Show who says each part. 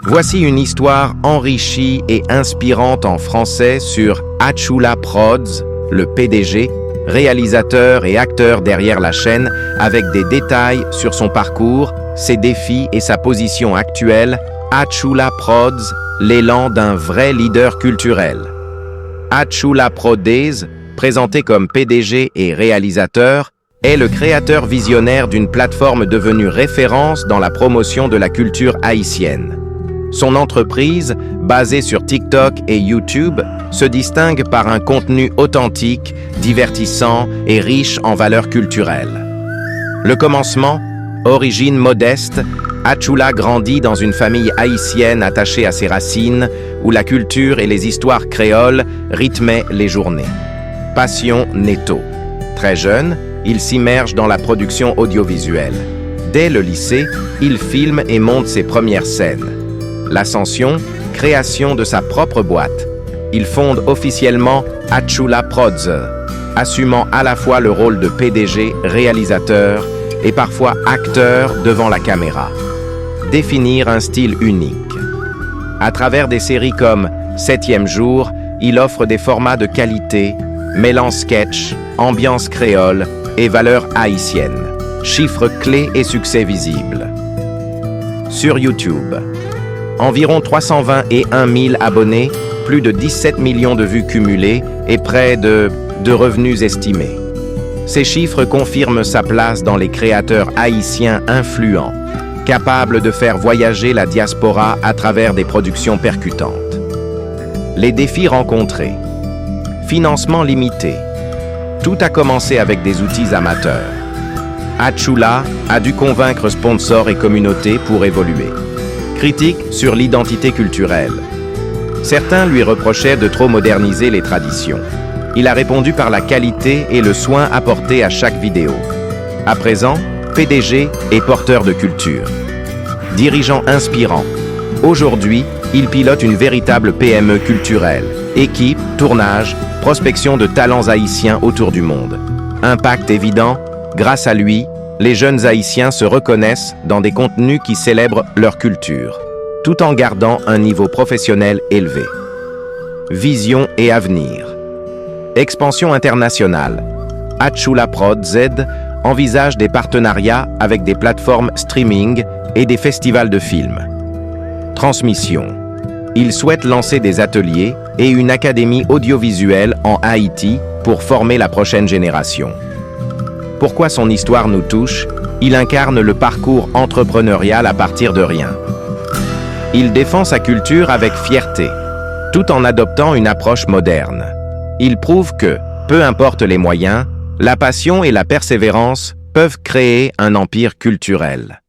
Speaker 1: Voici une histoire enrichie et inspirante en français sur Hachoula Prods, le PDG, réalisateur et acteur derrière la chaîne, avec des détails sur son parcours, ses défis et sa position actuelle. Hachoula Prods, l'élan d'un vrai leader culturel. Hachoula Prods, présenté comme PDG et réalisateur, est le créateur visionnaire d'une plateforme devenue référence dans la promotion de la culture haïtienne. Son entreprise, basée sur TikTok et YouTube, se distingue par un contenu authentique, divertissant et riche en valeurs culturelles. Le commencement, origine modeste, Hachoula grandit dans une famille haïtienne attachée à ses racines, où la culture et les histoires créoles rythmaient les journées. Passion netto. Très jeune, il s'immerge dans la production audiovisuelle. Dès le lycée, il filme et monte ses premières scènes. L'ascension, création de sa propre boîte. Il fonde officiellement Hachoula Prods, assumant à la fois le rôle de PDG, réalisateur et parfois acteur devant la caméra. Définir un style unique. À travers des séries comme 7e jour, il offre des formats de qualité, mêlant sketch, ambiance créole et valeurs haïtiennes. Chiffres clés et succès visibles. Sur YouTube, environ 321 000 abonnés, plus de 17 millions de vues cumulées et près de revenus estimés. Ces chiffres confirment sa place dans les créateurs haïtiens influents, capables de faire voyager la diaspora à travers des productions percutantes. Les défis rencontrés. Financement limité. Tout a commencé avec des outils amateurs. Hachoula a dû convaincre sponsors et communautés pour évoluer. Critique sur l'identité culturelle. Certains lui reprochaient de trop moderniser les traditions. Il a répondu par la qualité et le soin apporté à chaque vidéo. À présent, PDG et porteur de culture. Dirigeant inspirant. Aujourd'hui, il pilote une véritable PME culturelle. Équipe, tournage, prospection de talents haïtiens autour du monde. Impact évident, grâce à lui, les jeunes haïtiens se reconnaissent dans des contenus qui célèbrent leur culture, tout en gardant un niveau professionnel élevé. Vision et avenir. Expansion internationale. Hachoula Prods envisage des partenariats avec des plateformes streaming et des festivals de films. Transmission. Il souhaite lancer des ateliers et une académie audiovisuelle en Haïti pour former la prochaine génération. Pourquoi son histoire nous touche? Il incarne le parcours entrepreneurial à partir de rien. Il défend sa culture avec fierté, tout en adoptant une approche moderne. Il prouve que, peu importe les moyens, la passion et la persévérance peuvent créer un empire culturel.